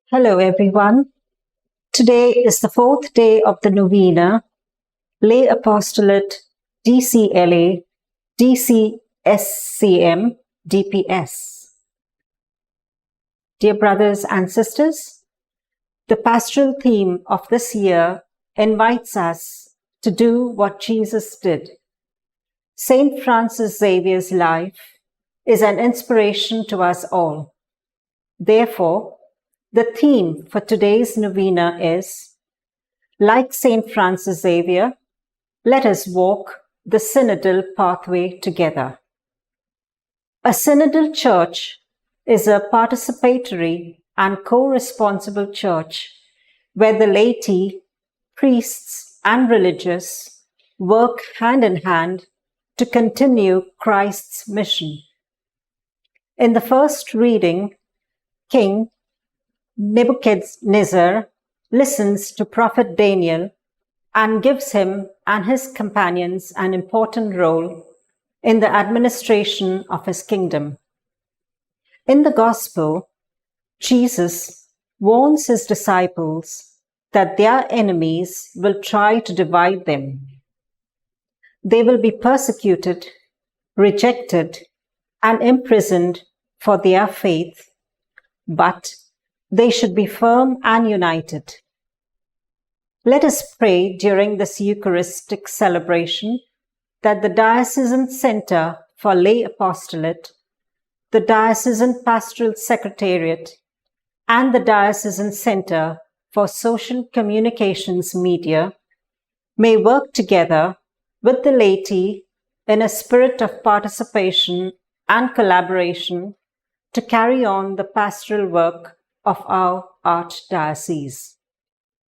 Hello, everyone. Today is the fourth day of the Novena, Lay Apostolate DCLA, DCSCM, DPS. Dear brothers and sisters, the pastoral theme of this year invites us to do what Jesus did. St. Francis Xavier's life is an inspiration to us all. Therefore, the theme for today's novena is, like St. Francis Xavier, let us walk the synodal pathway together. A synodal church is a participatory and co-responsible church where the laity, priests, and religious work hand in hand to continue Christ's mission. In the first reading, King Nebuchadnezzar listens to Prophet Daniel and gives him and his companions an important role in the administration of his kingdom. In the Gospel, Jesus warns his disciples that their enemies will try to divide them. They will be persecuted, rejected, and imprisoned for their faith, but they should be firm and united. Let us pray during this Eucharistic celebration that the Diocesan Center for Lay Apostolate, the Diocesan Pastoral Secretariat, and the Diocesan Center for Social Communications Media may work together with the laity in a spirit of participation and collaboration to carry on the pastoral work of our Archdiocese.